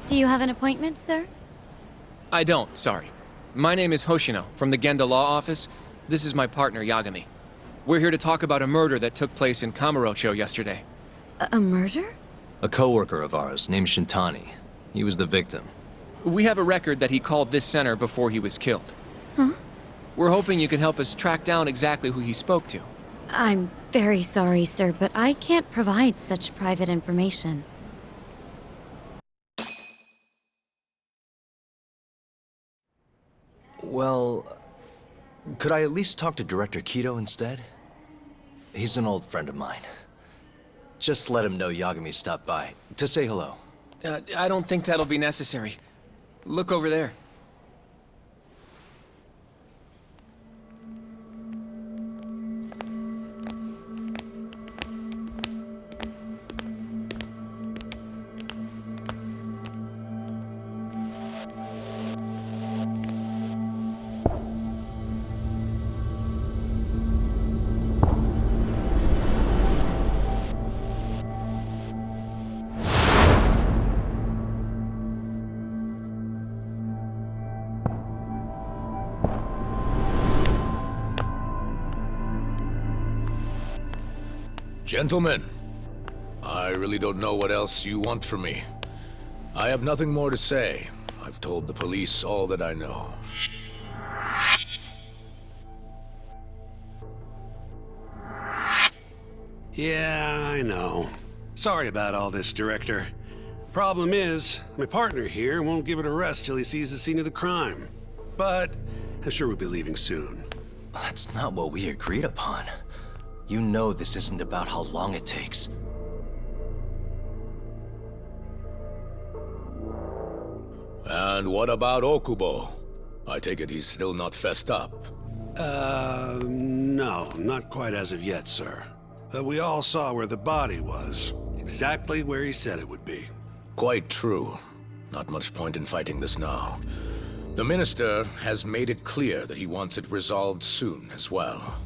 Do you have an appointment, sir? I don't, sorry. My name is Hoshino, from the Genda Law Office. This is my partner, Yagami. We're here to talk about a murder that took place in Kamurocho yesterday. A murder? A coworker of ours named Shintani. He was the victim. We have a record that he called this center before he was killed. Huh? We're hoping you can help us track down exactly who he spoke to. I'm very sorry, sir, but I can't provide such private information. Well, could I at least talk to Director Kido instead? He's an old friend of mine. Just let him know Yagami stopped by, to say hello. I don't think that'll be necessary. Look over there. Gentlemen, I really don't know what else you want from me. I have nothing more to say. I've told the police all that I know. Yeah, I know. Sorry about all this, Director. Problem is, my partner here won't give it a rest till he sees the scene of the crime. But I'm sure we'll be leaving soon. That's not what we agreed upon. You know this isn't about how long it takes. And what about Okubo? I take it he's still not fessed up. No, not quite as of yet, sir. But we all saw where the body was. Exactly where he said it would be. Quite true. Not much point in fighting this now. The Minister has made it clear that he wants it resolved soon as well.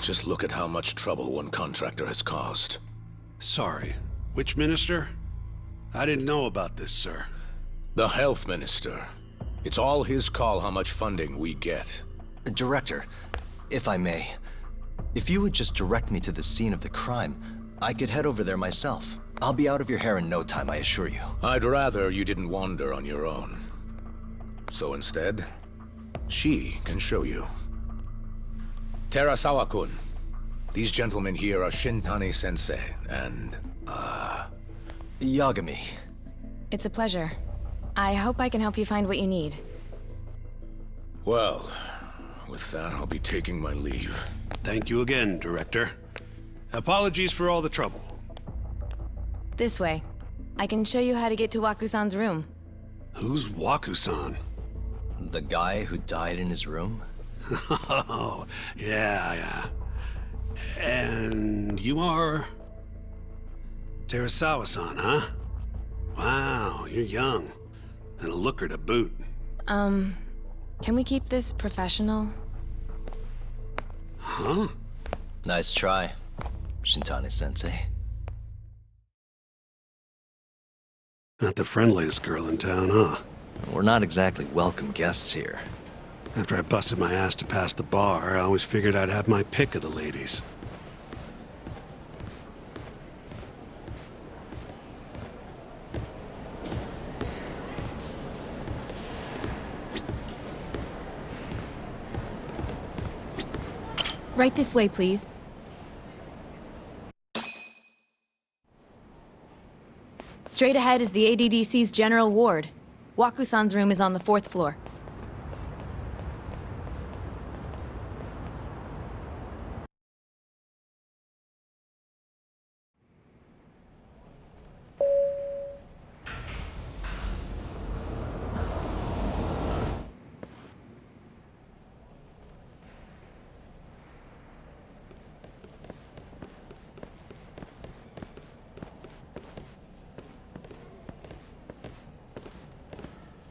Just look at how much trouble one contractor has caused. Sorry, which minister? I didn't know about this, sir. The Health Minister. It's all his call how much funding we get. Director, if I may, if you would just direct me to the scene of the crime, I could head over there myself. I'll be out of your hair in no time, I assure you. I'd rather you didn't wander on your own. So instead, she can show you. Terasawa-kun, these gentlemen here are Shintani-sensei and, Yagami. It's a pleasure. I hope I can help you find what you need. Well, with that, I'll be taking my leave. Thank you again, Director. Apologies for all the trouble. This way. I can show you how to get to Waku-san's room. Who's Waku-san? The guy who died in his room? Oh, yeah. And you are... Terasawa-san, huh? Wow, you're young. And a looker to boot. Can we keep this professional? Huh? Nice try, Shintani-sensei. Not the friendliest girl in town, huh? We're not exactly welcome guests here. After I busted my ass to pass the bar, I always figured I'd have my pick of the ladies. Right this way, please. Straight ahead is the ADDC's general ward. Waku-san's room is on the 4th floor.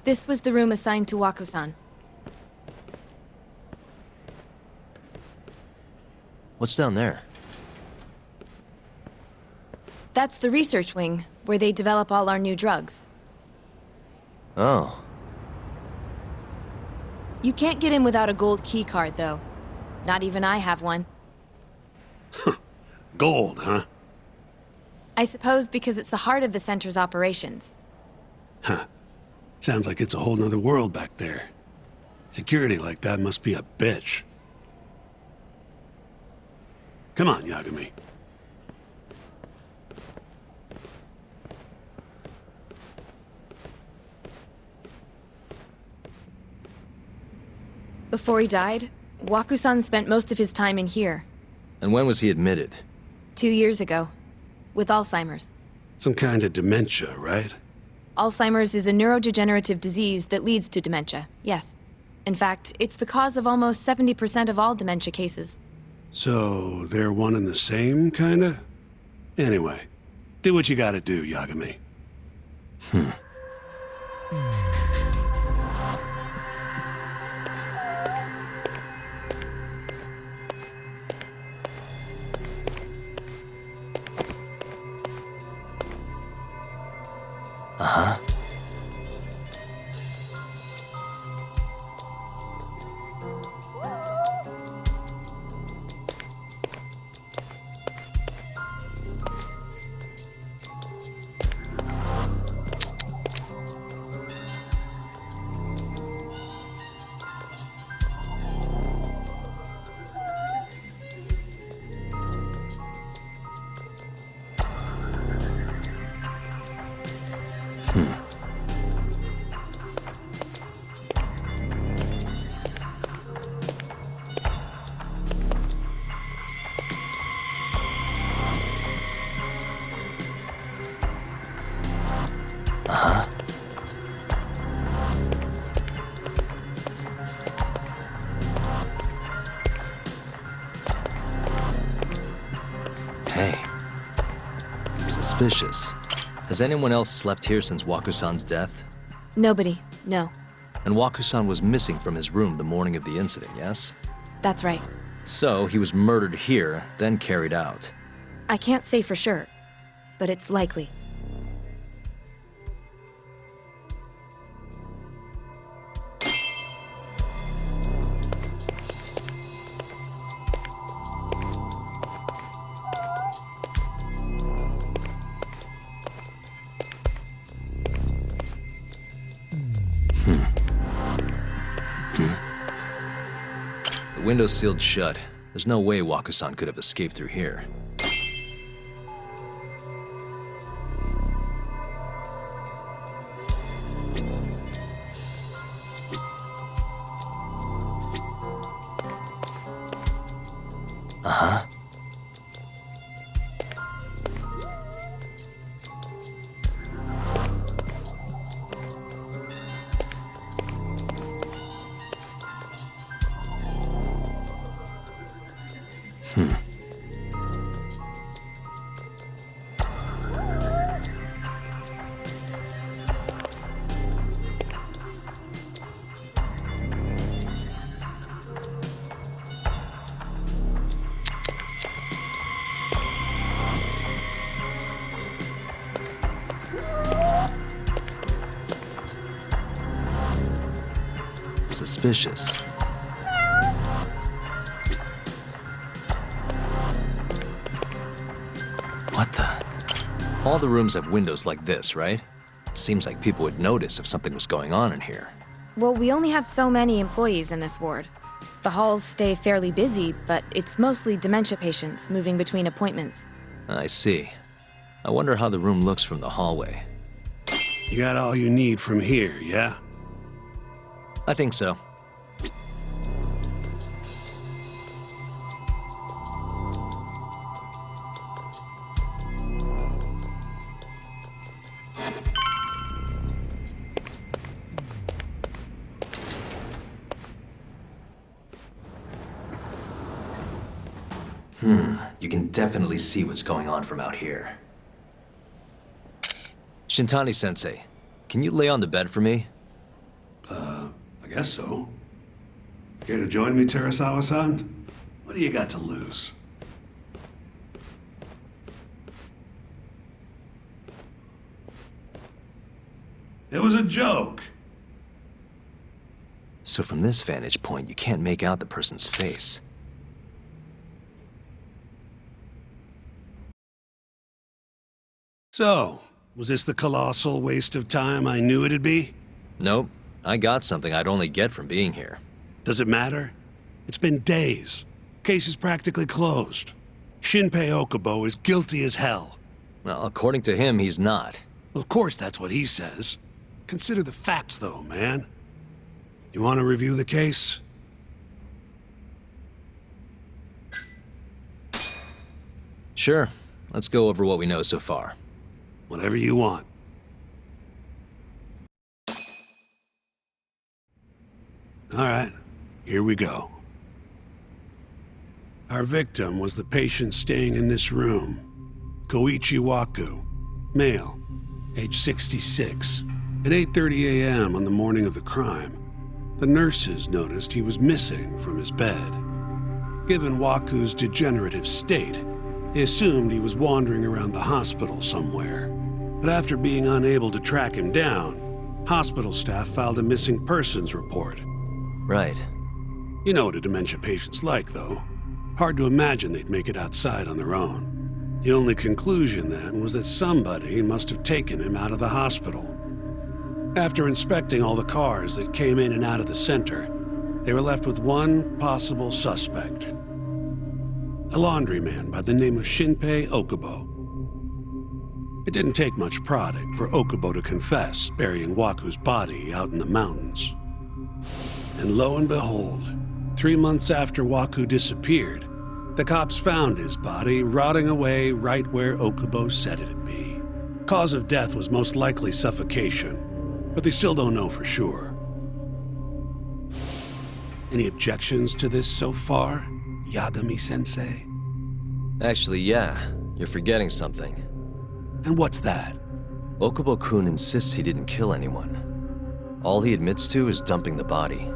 This was the room assigned to Waku-san. What's down there? That's the research wing, where they develop all our new drugs. Oh. You can't get in without a gold key card, though. Not even I have one. Gold, huh? I suppose because it's the heart of the center's operations. Sounds like it's a whole nother world back there. Security like that must be a bitch. Come on, Yagami. Before he died, Waku-san spent most of his time in here, And when was he admitted? 2 years ago, with Alzheimer's. Some kind of dementia, right? Alzheimer's is a neurodegenerative disease that leads to dementia, yes. In fact, it's the cause of almost 70% of all dementia cases. So, they're one and the same, kinda? Anyway, do what you gotta do, Yagami. Hey. Suspicious. Has anyone else slept here since Waku-san's death? Nobody, no. And Waku-san was missing from his room the morning of the incident, yes? That's right. So he was murdered here, then carried out. I can't say for sure, but it's likely. The window's sealed shut. There's no way Waku-san could have escaped through here. Uh-huh. Suspicious. What the? All the rooms have windows like this, right? Seems like people would notice if something was going on in here. Well, we only have so many employees in this ward. The halls stay fairly busy, but it's mostly dementia patients moving between appointments. I see. I wonder how the room looks from the hallway. You got all you need from here, yeah? I think so. You can definitely see what's going on from out here. Shintani-sensei, can you lay on the bed for me? I guess so. Care to join me, Terasawa-san? What do you got to lose? It was a joke. So from this vantage point, you can't make out the person's face. So, was this the colossal waste of time I knew it'd be? Nope. I got something I'd only get from being here. Does it matter? It's been days. Case is practically closed. Shinpei Okubo is guilty as hell. Well, according to him, he's not. Well, of course that's what he says. Consider the facts, though, man. You want to review the case? Sure. Let's go over what we know so far. Whatever you want. All right, here we go. Our victim was the patient staying in this room. Koichi Waku, male, age 66. At 8:30 a.m. on the morning of the crime, the nurses noticed he was missing from his bed. Given Waku's degenerative state, they assumed he was wandering around the hospital somewhere. But after being unable to track him down, hospital staff filed a missing persons report. Right. You know what a dementia patient's like, though. Hard to imagine they'd make it outside on their own. The only conclusion then was that somebody must have taken him out of the hospital. After inspecting all the cars that came in and out of the center, they were left with one possible suspect. A laundryman by the name of Shinpei Okubo. It didn't take much prodding for Okubo to confess burying Waku's body out in the mountains. And lo and behold, 3 months after Waku disappeared, the cops found his body rotting away right where Okubo said it'd be. Cause of death was most likely suffocation, but they still don't know for sure. Any objections to this so far, Yagami-sensei? Actually, yeah. You're forgetting something. And what's that? Okubo-kun insists he didn't kill anyone. All he admits to is dumping the body.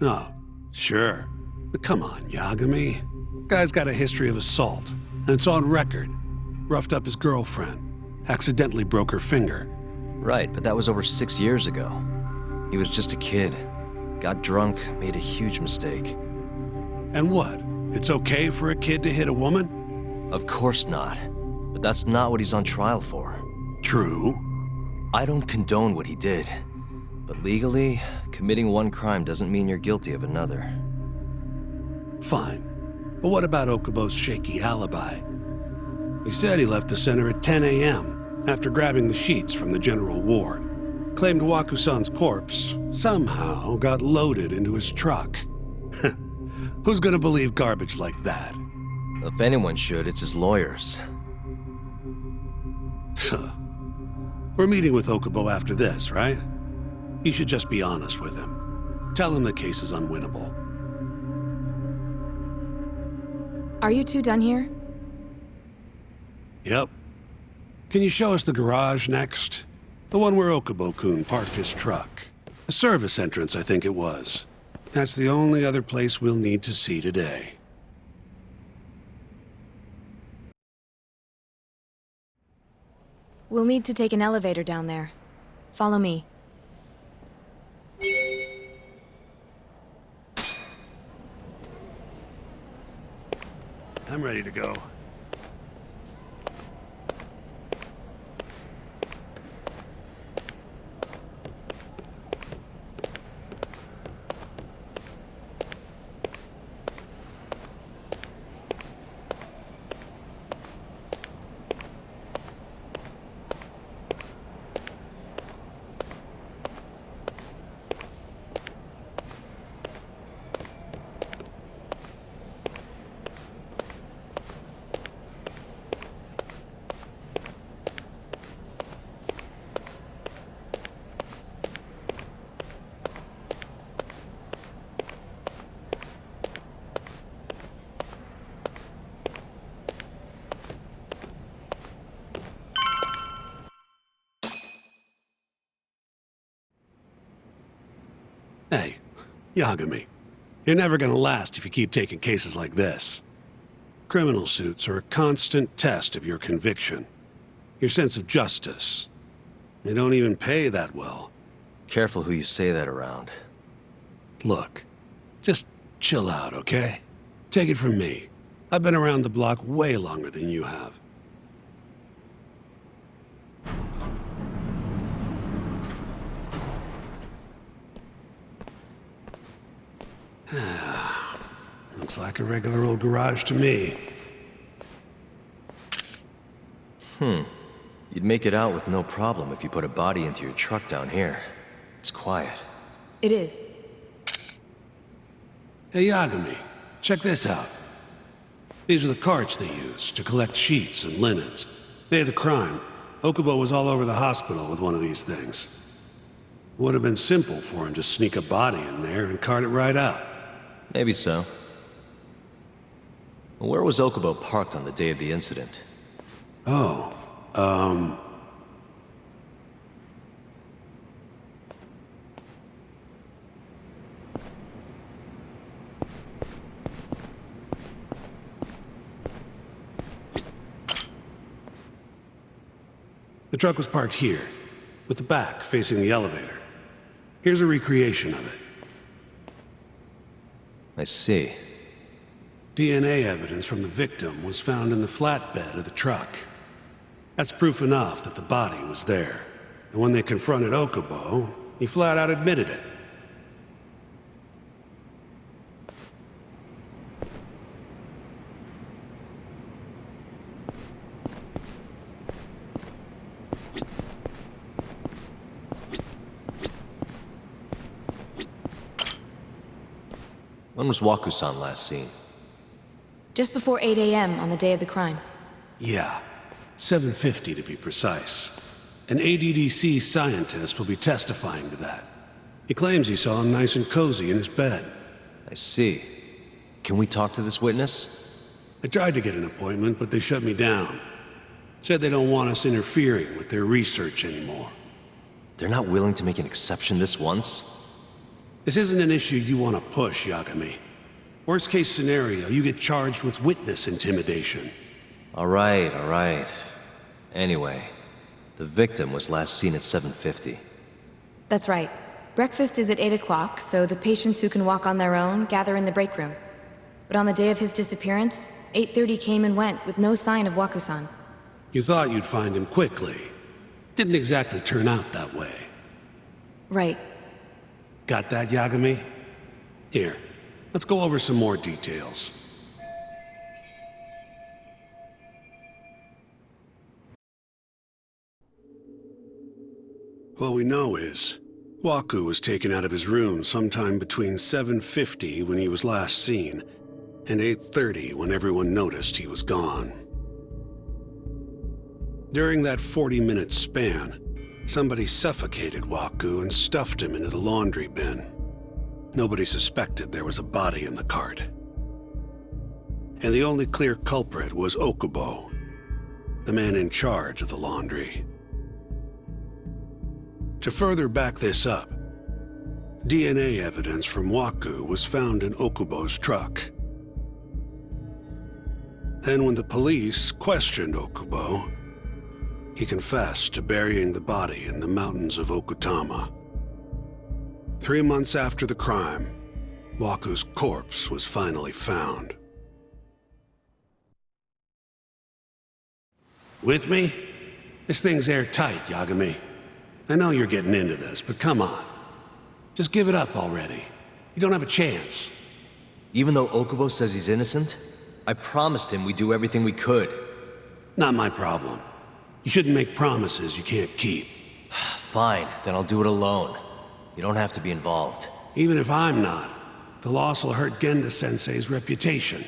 Oh, sure. But come on, Yagami. Guy's got a history of assault, and it's on record. Roughed up his girlfriend, accidentally broke her finger. Right, but that was over 6 years ago. He was just a kid. Got drunk, made a huge mistake. And what? It's okay for a kid to hit a woman? Of course not. But that's not what he's on trial for. True. I don't condone what he did. But legally, committing one crime doesn't mean you're guilty of another. Fine. But what about Okubo's shaky alibi? He said he left the center at 10 a.m. after grabbing the sheets from the general ward. Claimed Waku-san's corpse somehow got loaded into his truck. Who's gonna believe garbage like that? If anyone should, it's his lawyers. We're meeting with Okubo after this, right? You should just be honest with him. Tell him the case is unwinnable. Are you two done here? Yep. Can you show us the garage next? The one where Okubo-kun parked his truck. The service entrance, I think it was. That's the only other place we'll need to see today. We'll need to take an elevator down there. Follow me. I'm ready to go. Hey, Yagami. You're never gonna last if you keep taking cases like this. Criminal suits are a constant test of your conviction, your sense of justice. They don't even pay that well. Careful who you say that around. Look, just chill out, okay? Take it from me. I've been around the block way longer than you have. Looks like a regular old garage to me. You'd make it out with no problem if you put a body into your truck down here. It's quiet. It is. Hey, Yagami, check this out. These are the carts they use to collect sheets and linens. Day of the crime, Okubo was all over the hospital with one of these things. Would have been simple for him to sneak a body in there and cart it right out. Maybe so. Where was Okubo parked on the day of the incident? Oh, the truck was parked here, with the back facing the elevator. Here's a recreation of it. I see. DNA evidence from the victim was found in the flatbed of the truck. That's proof enough that the body was there. And when they confronted Okubo, he flat out admitted it. When was Waku-san last seen? Just before 8 a.m. on the day of the crime. Yeah, 7:50 to be precise. An ADDC scientist will be testifying to that. He claims he saw him nice and cozy in his bed. I see. Can we talk to this witness? I tried to get an appointment, but they shut me down. Said they don't want us interfering with their research anymore. They're not willing to make an exception this once? This isn't an issue you want to push, Yagami. Worst case scenario, you get charged with witness intimidation. All right. Anyway, the victim was last seen at 7:50. That's right. Breakfast is at 8 o'clock, so the patients who can walk on their own gather in the break room. But on the day of his disappearance, 8:30 came and went with no sign of Waku-san. You thought you'd find him quickly. Didn't exactly turn out that way. Right. Got that, Yagami? Here, let's go over some more details. What we know is, Waku was taken out of his room sometime between 7:50 when he was last seen, and 8:30 when everyone noticed he was gone. During that 40-minute span, somebody suffocated Waku and stuffed him into the laundry bin. Nobody suspected there was a body in the cart. And the only clear culprit was Okubo, the man in charge of the laundry. To further back this up, DNA evidence from Waku was found in Okubo's truck. Then when the police questioned Okubo, he confessed to burying the body in the mountains of Okutama. 3 months after the crime, Waku's corpse was finally found. With me? This thing's airtight, Yagami. I know you're getting into this, but come on. Just give it up already. You don't have a chance. Even though Okubo says he's innocent, I promised him we'd do everything we could. Not my problem. You shouldn't make promises you can't keep. Fine, then I'll do it alone. You don't have to be involved. Even if I'm not, the loss will hurt Genda-sensei's reputation.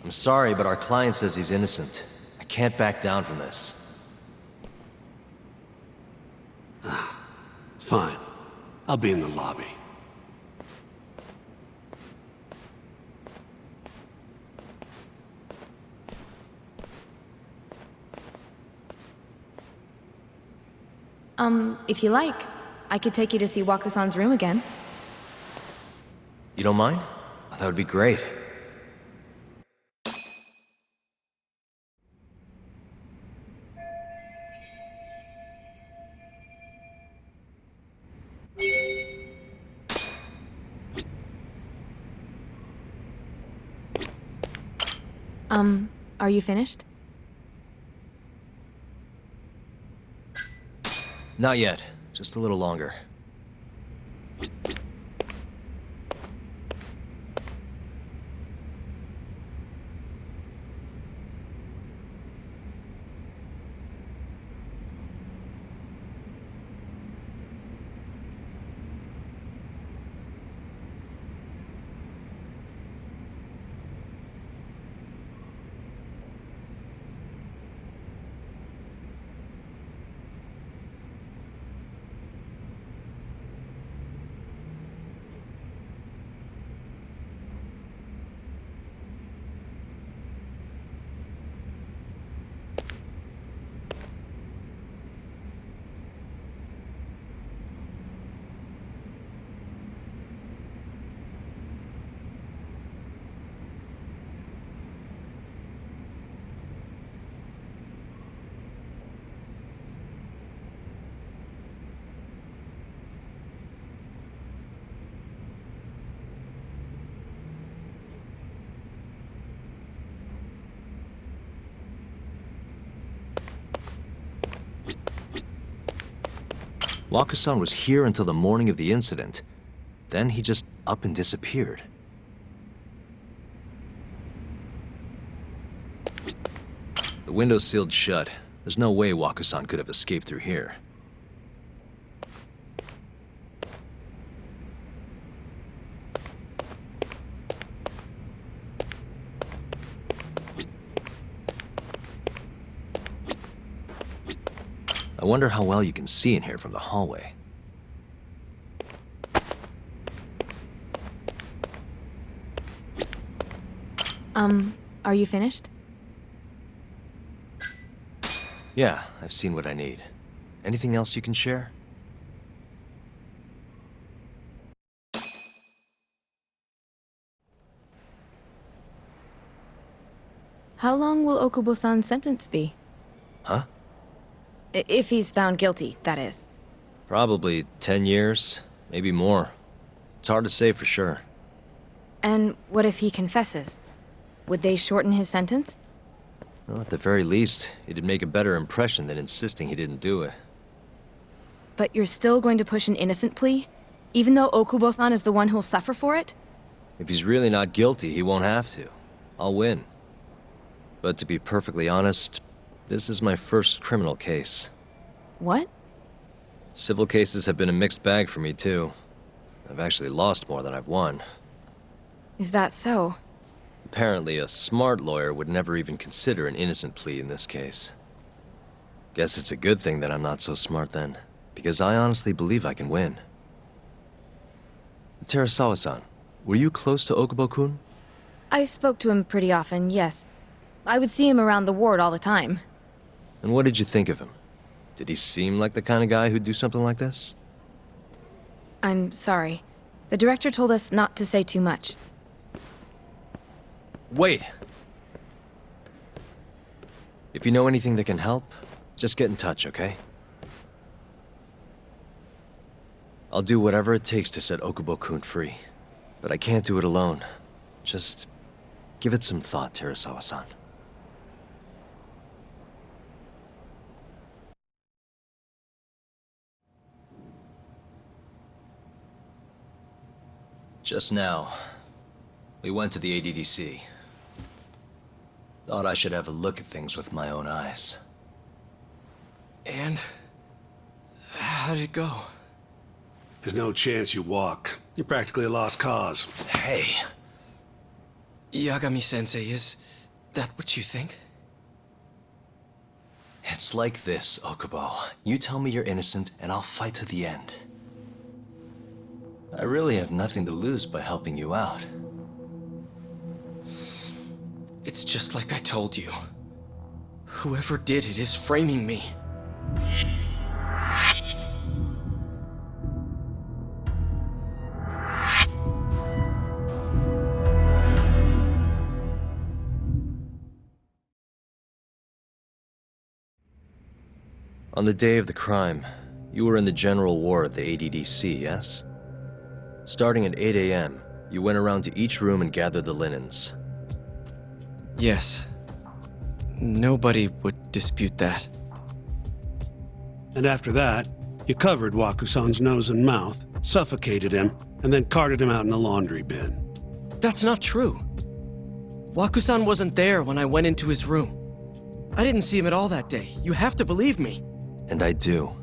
I'm sorry, but our client says he's innocent. I can't back down from this. Fine. I'll be in the lobby. If you like, I could take you to see Waku-san's room again. You don't mind? that would be great. Are you finished? Not yet. Just a little longer. Waka-san was here until the morning of the incident. Then he just up and disappeared. The window's sealed shut. There's no way Waka-san could have escaped through here. I wonder how well you can see in here from the hallway. Are you finished? Yeah, I've seen what I need. Anything else you can share? How long will Okubo-san's sentence be? Huh? If he's found guilty, that is. Probably 10 years, maybe more. It's hard to say for sure. And what if he confesses? Would they shorten his sentence? Well, at the very least, it'd make a better impression than insisting he didn't do it. But you're still going to push an innocent plea? Even though Okubo-san is the one who'll suffer for it? If he's really not guilty, he won't have to. I'll win. But to be perfectly honest, this is my first criminal case. What? Civil cases have been a mixed bag for me, too. I've actually lost more than I've won. Is that so? Apparently, a smart lawyer would never even consider an innocent plea in this case. Guess it's a good thing that I'm not so smart then, because I honestly believe I can win. Terasawa-san, were you close to Okubo-kun? I spoke to him pretty often, yes. I would see him around the ward all the time. And what did you think of him? Did he seem like the kind of guy who'd do something like this? I'm sorry. The director told us not to say too much. Wait! If you know anything that can help, just get in touch, okay? I'll do whatever it takes to set Okubo-kun free. But I can't do it alone. Just give it some thought, Terasawa-san. Just now, we went to the ADDC. Thought I should have a look at things with my own eyes. And? How did it go? There's no chance you walk. You're practically a lost cause. Hey! Yagami-sensei, is that what you think? It's like this, Okubo. You tell me you're innocent, and I'll fight to the end. I really have nothing to lose by helping you out. It's just like I told you. Whoever did it is framing me. On the day of the crime, you were in the general ward at the ADDC, yes? Starting at 8 a.m., you went around to each room and gathered the linens. Yes. Nobody would dispute that. And after that, you covered Wakusan's nose and mouth, suffocated him, and then carted him out in a laundry bin. That's not true. Wakusan wasn't there when I went into his room. I didn't see him at all that day. You have to believe me. And I do.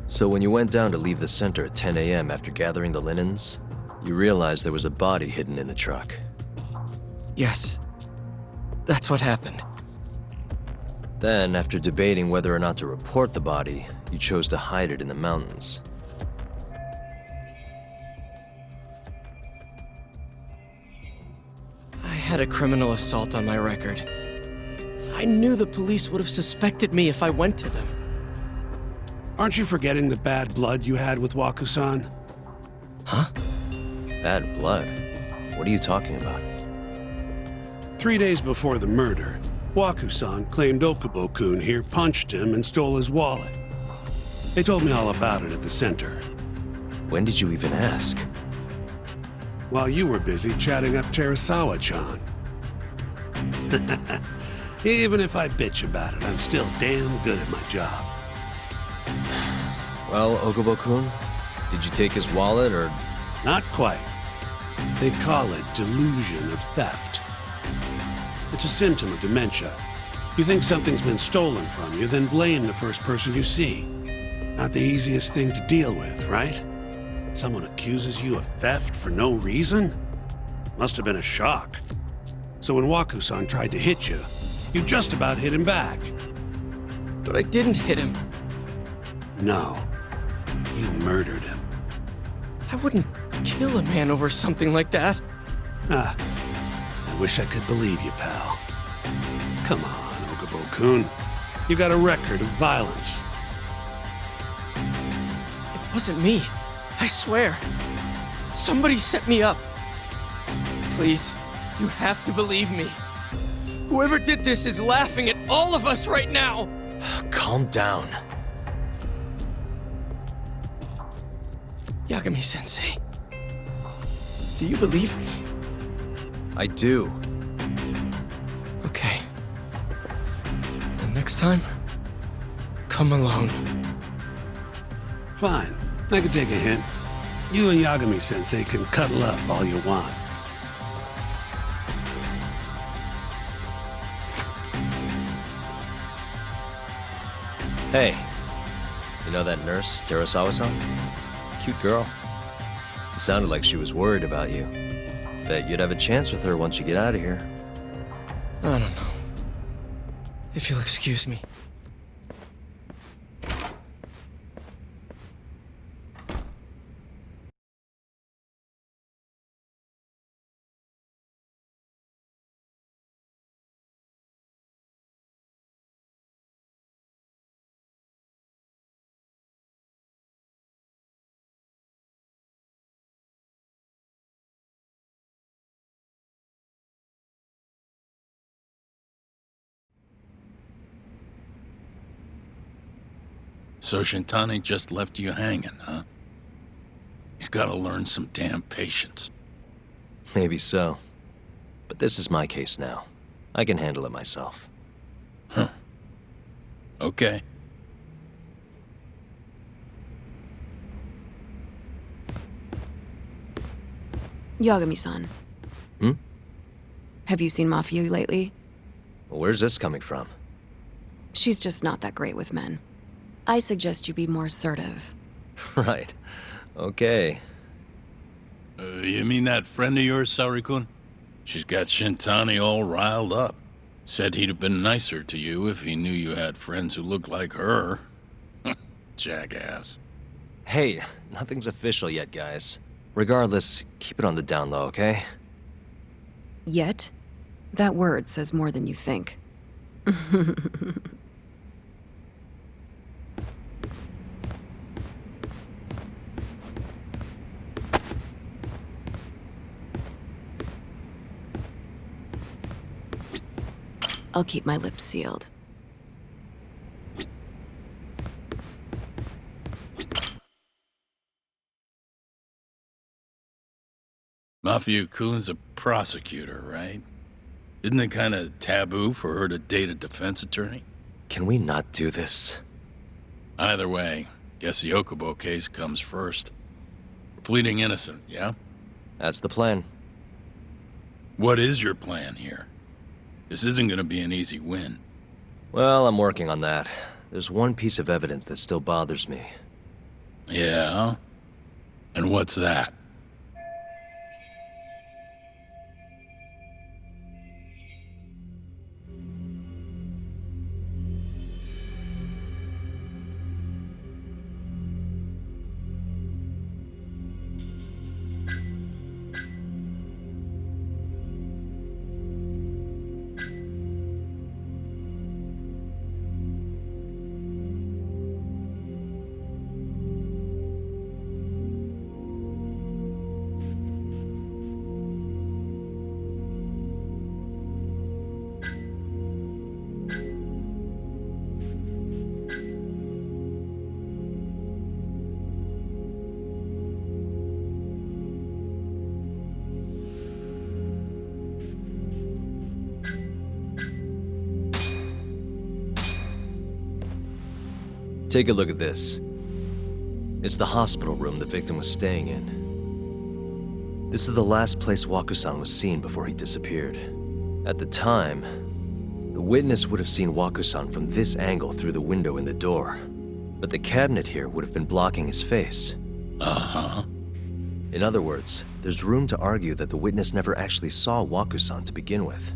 So when you went down to leave the center at 10 a.m. after gathering the linens, you realized there was a body hidden in the truck. Yes. That's what happened. Then, after debating whether or not to report the body, you chose to hide it in the mountains. I had a criminal assault on my record. I knew the police would have suspected me if I went to them. Aren't you forgetting the bad blood you had with Wakusan? Huh? Bad blood? What are you talking about? 3 days before the murder, Wakusan claimed Okubo-kun here punched him and stole his wallet. They told me all about it at the center. When did you even ask? While you were busy chatting up Terasawa-chan. Even if I bitch about it, I'm still damn good at my job. Well, Okubo-kun, did you take his wallet or... Not quite. They call it delusion of theft. It's a symptom of dementia. You think something's been stolen from you, then blame the first person you see. Not the easiest thing to deal with, right? Someone accuses you of theft for no reason? Must have been a shock. So when Wakusan tried to hit you, you just about hit him back. But I didn't hit him. No, you murdered him. I wouldn't kill a man over something like that. I wish I could believe you, pal. Come on, Okubo-kun. You got a record of violence. It wasn't me. I swear. Somebody set me up. Please, you have to believe me. Whoever did this is laughing at all of us right now. Calm down. Yagami-sensei, do you believe me? I do. Okay. The next time, come alone. Fine. I can take a hint. You and Yagami-sensei can cuddle up all you want. Hey, you know that nurse, Terasawa-san? Cute girl. It sounded like she was worried about you. Bet you'd have a chance with her once you get out of here. I don't know. If you'll excuse me. So Shintani just left you hanging, huh? He's gotta learn some damn patience. Maybe so. But this is my case now. I can handle it myself. Huh. Okay. Yagami-san. Hmm? Have you seen Mafia lately? Where's this coming from? She's just not that great with men. I suggest you be more assertive. Right. Okay. You mean that friend of yours, Saori-kun? She's got Shintani all riled up. Said he'd have been nicer to you if he knew you had friends who looked like her. Jackass. Hey, nothing's official yet, guys. Regardless, keep it on the down low, okay? Yet? That word says more than you think. I'll keep my lips sealed. Mafia Kun's a prosecutor, right? Isn't it kind of taboo for her to date a defense attorney? Can we not do this? Either way, guess the Okubo case comes first. We're pleading innocent, yeah? That's the plan. What is your plan here? This isn't gonna be an easy win. Well, I'm working on that. There's one piece of evidence that still bothers me. Yeah? And what's that? Take a look at this. It's the hospital room the victim was staying in. This is the last place Waku-san was seen before he disappeared. At the time, the witness would have seen Waku-san from this angle through the window in the door. But the cabinet here would have been blocking his face. Uh-huh. In other words, there's room to argue that the witness never actually saw Waku-san to begin with.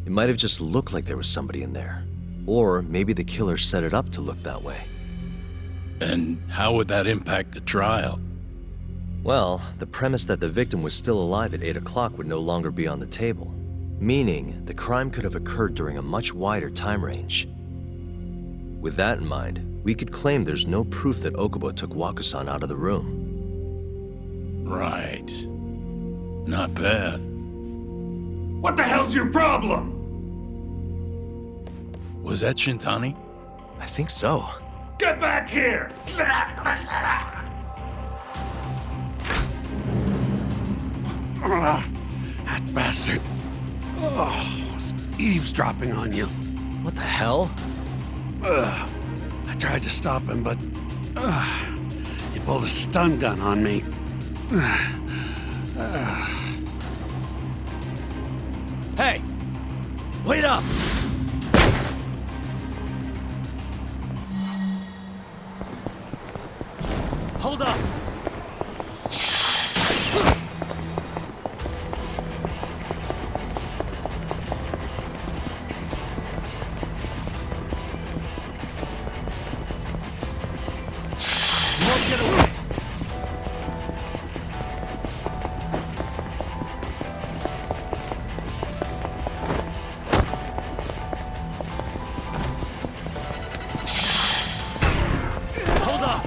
It might have just looked like there was somebody in there. Or maybe the killer set it up to look that way. And how would that impact the trial? Well, the premise that the victim was still alive at 8 o'clock would no longer be on the table. Meaning, the crime could have occurred during a much wider time range. With that in mind, we could claim there's no proof that Okubo took Waku-san out of the room. Right. Not bad. What the hell's your problem? Was that Shintani? I think so. Get back here! That bastard. Oh, was eavesdropping on you. What the hell? I tried to stop him, but he pulled a stun gun on me. Hey! Wait up! Hold up! You won't get away! Hold up!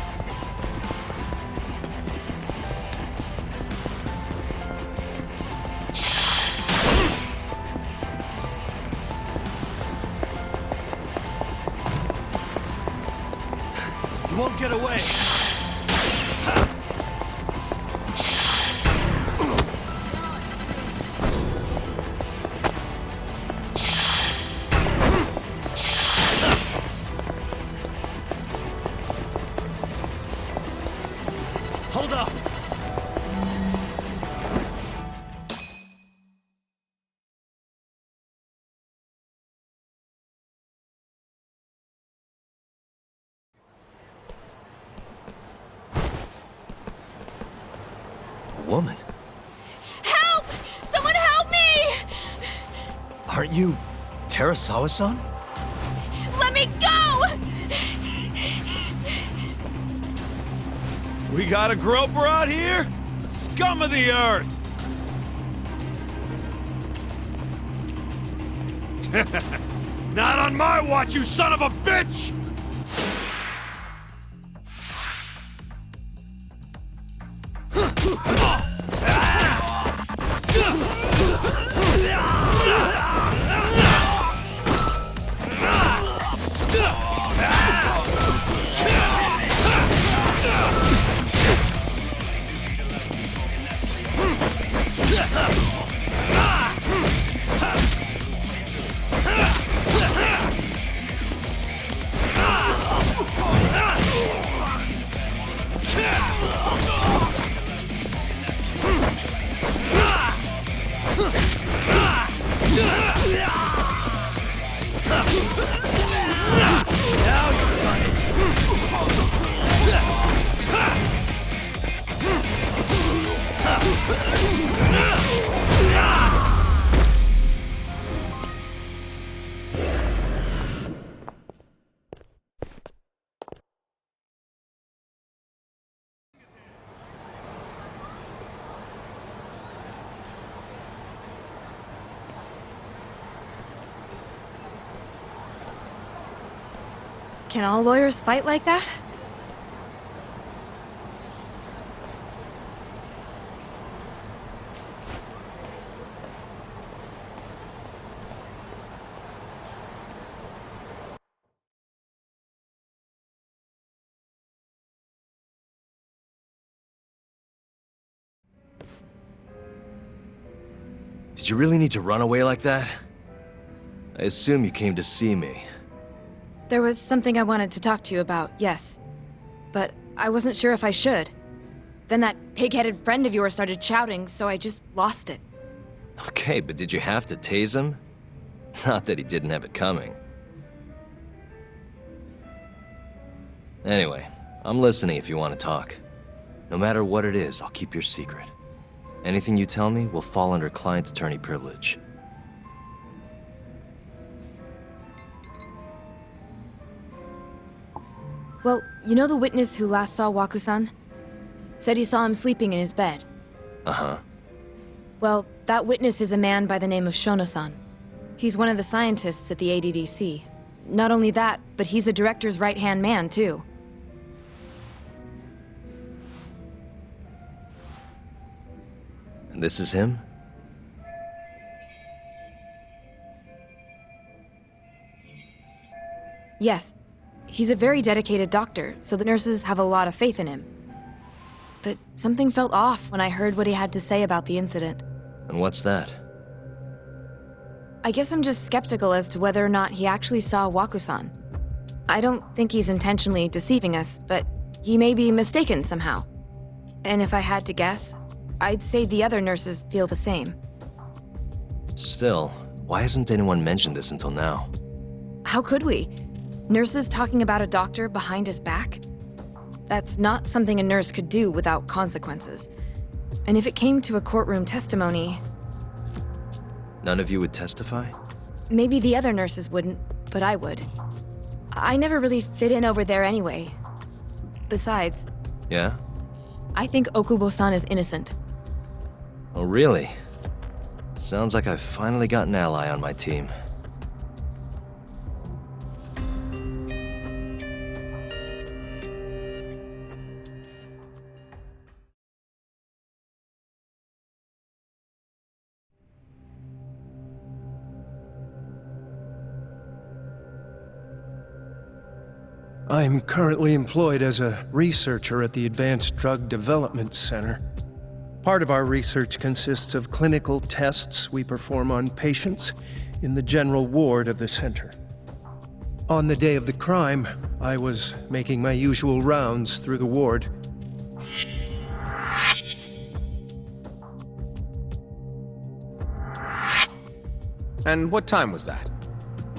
You won't get away! Hold up! A woman? Help! Someone help me! Aren't you Terasawa-san? Let me go! We got a groper out here? Scum of the earth! Not on my watch, you son of a bitch! Can all lawyers fight like that? Did you really need to run away like that? I assume you came to see me. There was something I wanted to talk to you about, yes. But I wasn't sure if I should. Then that pig-headed friend of yours started shouting, so I just lost it. Okay, but did you have to tase him? Not that he didn't have it coming. Anyway, I'm listening if you want to talk. No matter what it is, I'll keep your secret. Anything you tell me will fall under client attorney privilege. Well, you know the witness who last saw Waku-san? Said he saw him sleeping in his bed. Uh-huh. Well, that witness is a man by the name of Shono-san. He's one of the scientists at the ADDC. Not only that, but he's the director's right-hand man, too. And this is him? Yes. He's a very dedicated doctor, so the nurses have a lot of faith in him. But something felt off when I heard what he had to say about the incident. And what's that? I guess I'm just skeptical as to whether or not he actually saw Waku-san. I don't think he's intentionally deceiving us, but he may be mistaken somehow. And if I had to guess, I'd say the other nurses feel the same. Still, why hasn't anyone mentioned this until now? How could we? Nurses talking about a doctor behind his back? That's not something a nurse could do without consequences. And if it came to a courtroom testimony... None of you would testify? Maybe the other nurses wouldn't, but I would. I never really fit in over there anyway. Besides... Yeah? I think Okubo-san is innocent. Oh, really? Sounds like I've finally got an ally on my team. I'm currently employed as a researcher at the Advanced Drug Development Center. Part of our research consists of clinical tests we perform on patients in the general ward of the center. On the day of the crime, I was making my usual rounds through the ward. And what time was that?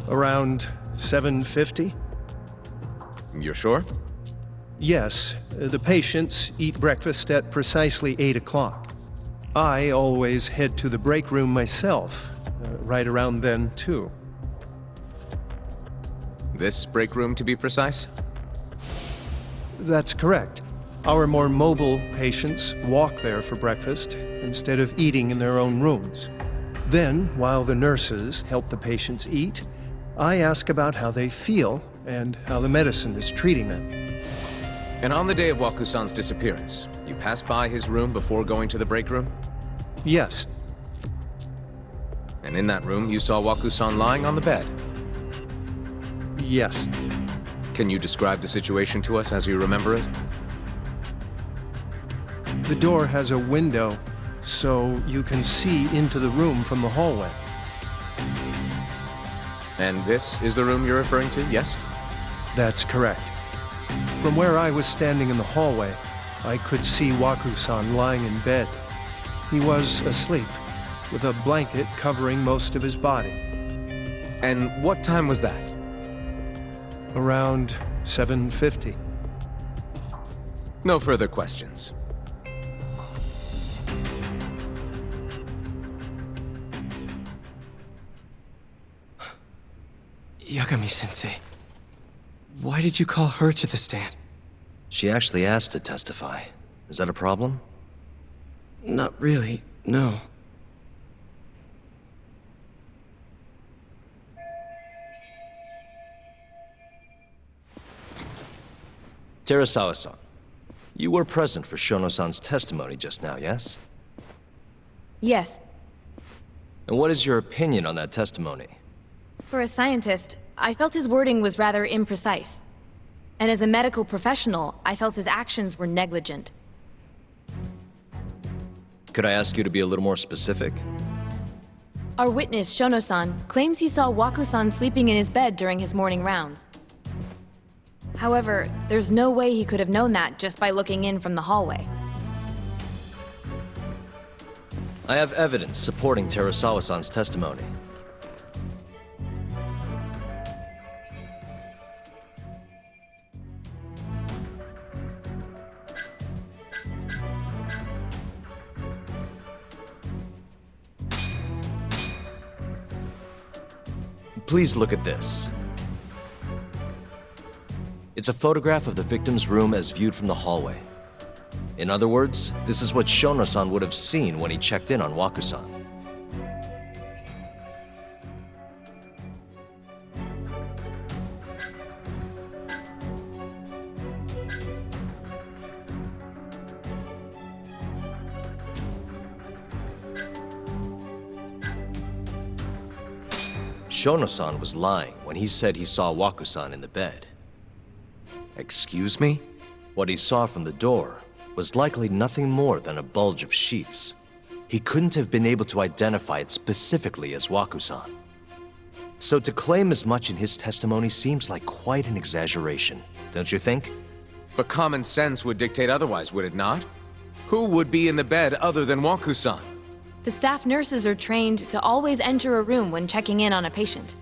Around 7:50? You're sure? Yes, the patients eat breakfast at precisely 8 o'clock. I always head to the break room myself, right around then, too. This break room, to be precise? That's correct. Our more mobile patients walk there for breakfast instead of eating in their own rooms. Then, while the nurses help the patients eat, I ask about how they feel and how the medicine is treating them. And on the day of Waku-san's disappearance, you passed by his room before going to the break room? Yes. And in that room, you saw Waku-san lying on the bed? Yes. Can you describe the situation to us as you remember it? The door has a window, so you can see into the room from the hallway. And this is the room you're referring to, yes? That's correct. From where I was standing in the hallway, I could see Waku-san lying in bed. He was asleep, with a blanket covering most of his body. And what time was that? Around 7:50. No further questions. Yagami-sensei, why did you call her to the stand? She actually asked to testify. Is that a problem? Not really, no. Terasawa-san, you were present for Shono-san's testimony just now, yes? Yes. And what is your opinion on that testimony? For a scientist, I felt his wording was rather imprecise. And as a medical professional, I felt his actions were negligent. Could I ask you to be a little more specific? Our witness, Shono-san, claims he saw Waku-san sleeping in his bed during his morning rounds. However, there's no way he could have known that just by looking in from the hallway. I have evidence supporting Terasawa-san's testimony. Please look at this. It's a photograph of the victim's room as viewed from the hallway. In other words, this is what Shono-san would have seen when he checked in on Waku-san. Shono-san was lying when he said he saw Waku-san in the bed. Excuse me? What he saw from the door was likely nothing more than a bulge of sheets. He couldn't have been able to identify it specifically as Waku-san. So to claim as much in his testimony seems like quite an exaggeration, don't you think? But common sense would dictate otherwise, would it not? Who would be in the bed other than Waku-san? The staff nurses are trained to always enter a room when checking in on a patient.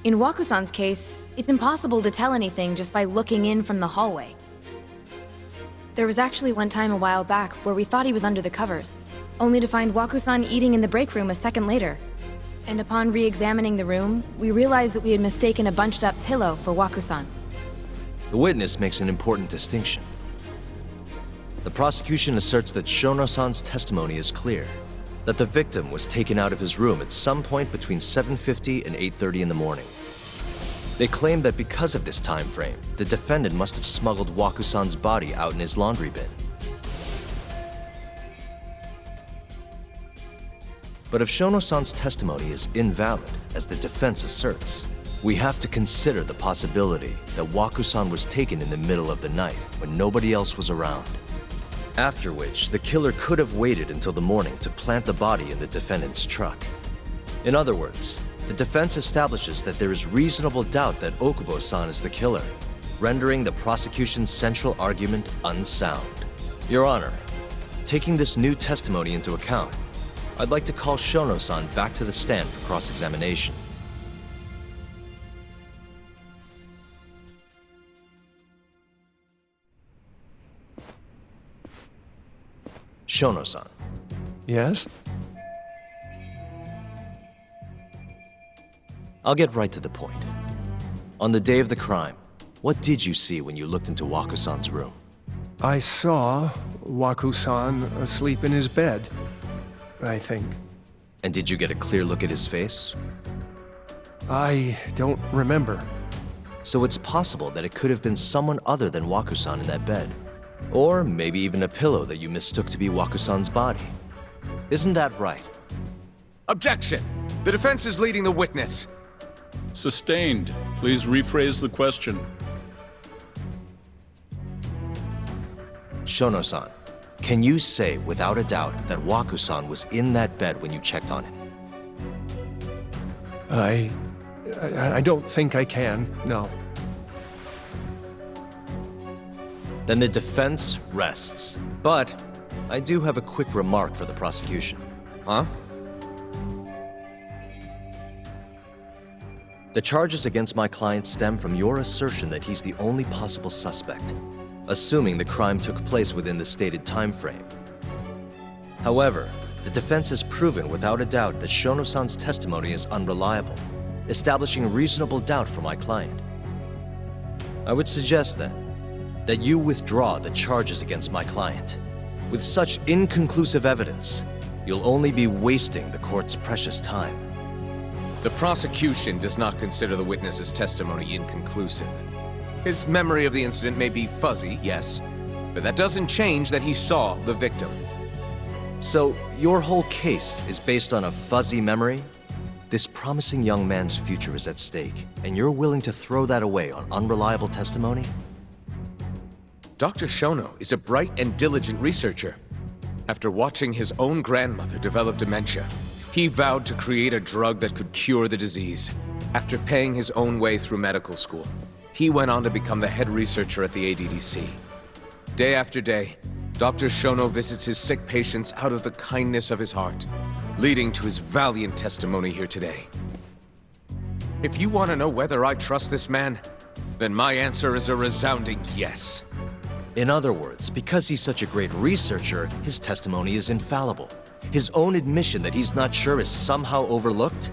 In Waku-san's case, it's impossible to tell anything just by looking in from the hallway. There was actually one time a while back where we thought he was under the covers, only to find Waku-san eating in the break room a second later. And upon re-examining the room, we realized that we had mistaken a bunched-up pillow for Waku-san. The witness makes an important distinction. The prosecution asserts that Shono-san's testimony is clear, that the victim was taken out of his room at some point between 7:50 and 8:30 in the morning. They claim that because of this time frame, the defendant must have smuggled Waku-san's body out in his laundry bin. But if Shono-san's testimony is invalid, as the defense asserts, we have to consider the possibility that Waku-san was taken in the middle of the night when nobody else was around. After which, the killer could have waited until the morning to plant the body in the defendant's truck. In other words, the defense establishes that there is reasonable doubt that Okubo-san is the killer, rendering the prosecution's central argument unsound. Your Honor, taking this new testimony into account, I'd like to call Shono-san back to the stand for cross-examination. Shono-san. Yes? I'll get right to the point. On the day of the crime, what did you see when you looked into Waku-san's room? I saw Waku-san asleep in his bed, I think. And did you get a clear look at his face? I don't remember. So it's possible that it could have been someone other than Waku-san in that bed. Or maybe even a pillow that you mistook to be Waku-san's body. Isn't that right? Objection! The defense is leading the witness. Sustained. Please rephrase the question. Shono-san, can you say without a doubt that Waku-san was in that bed when you checked on him? I don't think I can, no. Then the defense rests. But I do have a quick remark for the prosecution. Huh? The charges against my client stem from your assertion that he's the only possible suspect, assuming the crime took place within the stated time frame. However, the defense has proven without a doubt that Shono-san's testimony is unreliable, establishing reasonable doubt for my client. I would suggest then that you withdraw the charges against my client. With such inconclusive evidence, you'll only be wasting the court's precious time. The prosecution does not consider the witness's testimony inconclusive. His memory of the incident may be fuzzy, yes, but that doesn't change that he saw the victim. So, your whole case is based on a fuzzy memory? This promising young man's future is at stake, and you're willing to throw that away on unreliable testimony? Dr. Shono is a bright and diligent researcher. After watching his own grandmother develop dementia, he vowed to create a drug that could cure the disease. After paying his own way through medical school, he went on to become the head researcher at the ADDC. Day after day, Dr. Shono visits his sick patients out of the kindness of his heart, leading to his valiant testimony here today. If you want to know whether I trust this man, then my answer is a resounding yes. In other words, because he's such a great researcher, his testimony is infallible. His own admission that he's not sure is somehow overlooked?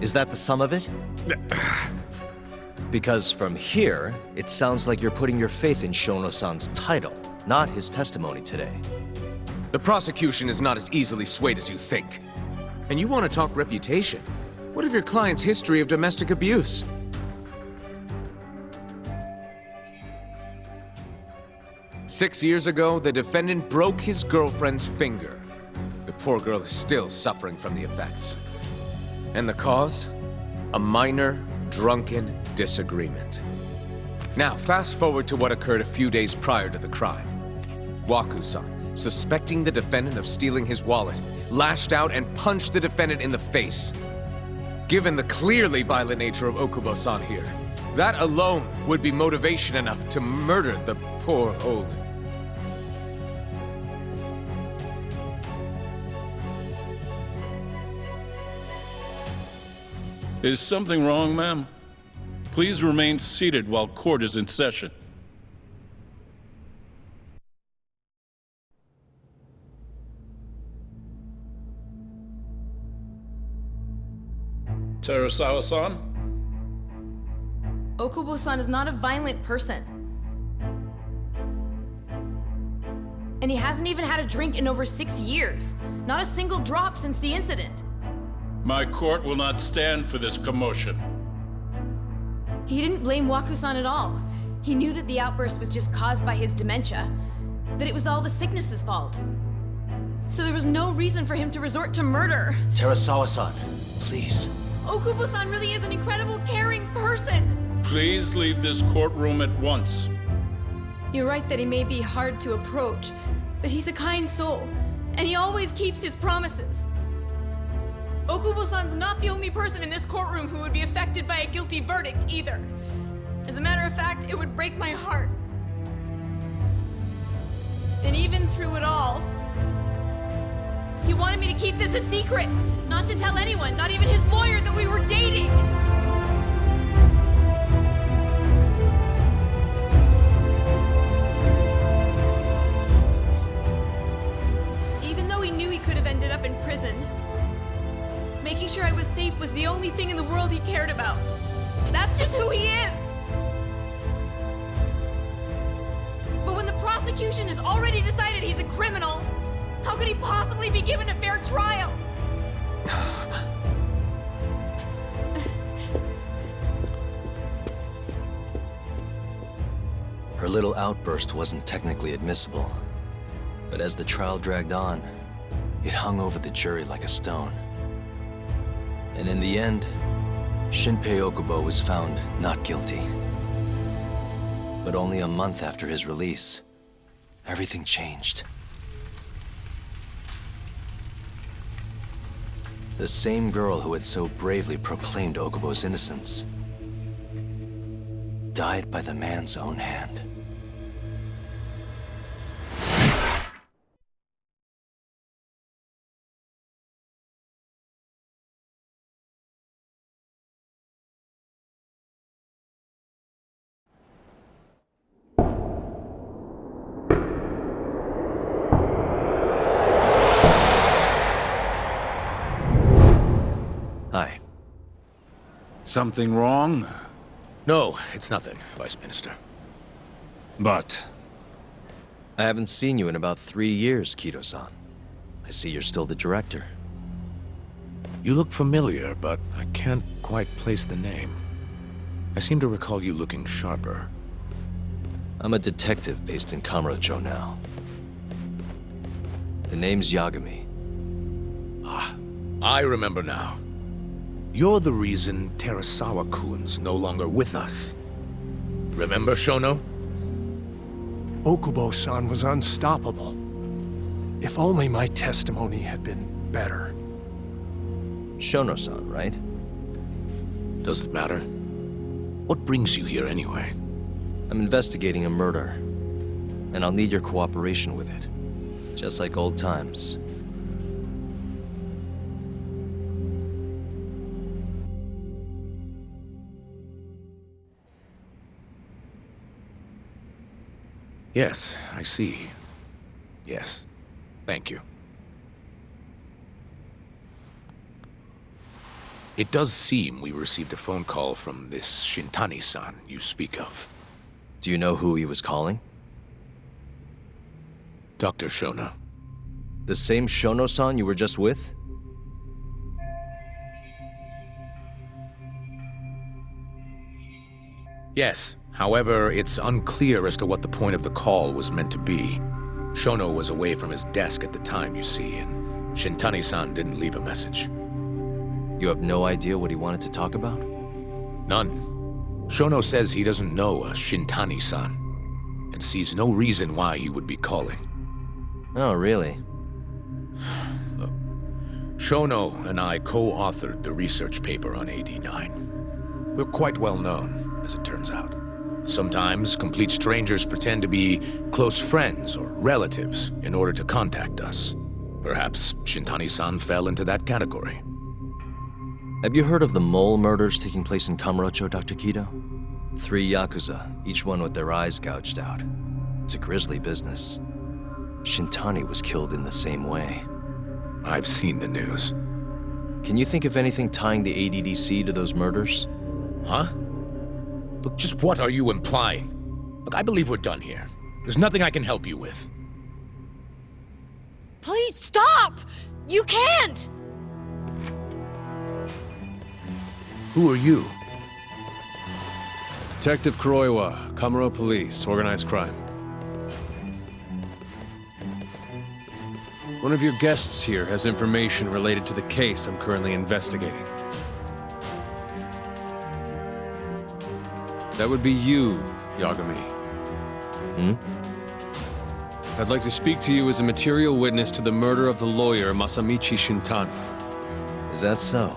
Is that the sum of it? Because from here, it sounds like you're putting your faith in Shono-san's title, not his testimony today. The prosecution is not as easily swayed as you think. And you want to talk reputation? What of your client's history of domestic abuse? Six years ago, the defendant broke his girlfriend's finger. The poor girl is still suffering from the effects. And the cause? A minor, drunken disagreement. Now, fast forward to what occurred a few days prior to the crime. Waku-san, suspecting the defendant of stealing his wallet, lashed out and punched the defendant in the face. Given the clearly violent nature of Okubo-san here, that alone would be motivation enough to murder the poor old... Is something wrong, ma'am? Please remain seated while court is in session. Terasawa-san? Okubo-san is not a violent person. And he hasn't even had a drink in over 6 years. Not a single drop since the incident. My court will not stand for this commotion. He didn't blame Waku-san at all. He knew that the outburst was just caused by his dementia, that it was all the sickness's fault. So there was no reason for him to resort to murder. Terasawa-san, please. Okubo-san really is an incredible, caring person. Please leave this courtroom at once. You're right that he may be hard to approach, but he's a kind soul, and he always keeps his promises. Okubo-san's not the only person in this courtroom who would be affected by a guilty verdict, either. As a matter of fact, it would break my heart. And even through it all, he wanted me to keep this a secret, not to tell anyone, not even his lawyer, that we were dating. Even though he knew he could have ended up in prison, making sure I was safe was the only thing in the world he cared about. That's just who he is! But when the prosecution has already decided he's a criminal, how could he possibly be given a fair trial? Her little outburst wasn't technically admissible, but as the trial dragged on, it hung over the jury like a stone. And in the end, Shinpei Okubo was found not guilty. But only a month after his release, everything changed. The same girl who had so bravely proclaimed Okubo's innocence died by the man's own hand. Hi. Something wrong? No, it's nothing, Vice Minister. But... I haven't seen you in about 3 years, Kido-san. I see you're still the director. You look familiar, but I can't quite place the name. I seem to recall you looking sharper. I'm a detective based in Kamurocho now. The name's Yagami. Ah, I remember now. You're the reason Terasawa-kun's no longer with us. Remember, Shono? Okubo-san was unstoppable. If only my testimony had been better. Shono-san, right? Does it matter? What brings you here anyway? I'm investigating a murder, and I'll need your cooperation with it. Just like old times. Yes, I see. Yes. Thank you. It does seem we received a phone call from this Shintani-san you speak of. Do you know who he was calling? Dr. Shono. The same Shono-san you were just with? Yes. However, it's unclear as to what the point of the call was meant to be. Shono was away from his desk at the time, you see, and Shintani-san didn't leave a message. You have no idea what he wanted to talk about? None. Shono says he doesn't know a Shintani-san, and sees no reason why he would be calling. Oh, really? Look, Shono and I co-authored the research paper on AD9. We're quite well known, as it turns out. Sometimes, complete strangers pretend to be close friends or relatives in order to contact us. Perhaps Shintani-san fell into that category. Have you heard of the mole murders taking place in Kamurocho, Dr. Kido? 3 Yakuza, each one with their eyes gouged out. It's a grisly business. Shintani was killed in the same way. I've seen the news. Can you think of anything tying the ADDC to those murders? Huh? Look, just what are you implying? Look, I believe we're done here. There's nothing I can help you with. Please stop! You can't! Who are you? Detective Kuroiwa, Kamuro Police, Organized Crime. One of your guests here has information related to the case I'm currently investigating. That would be you, Yagami. I'd like to speak to you as a material witness to the murder of the lawyer Masamichi Shintani. Is that so?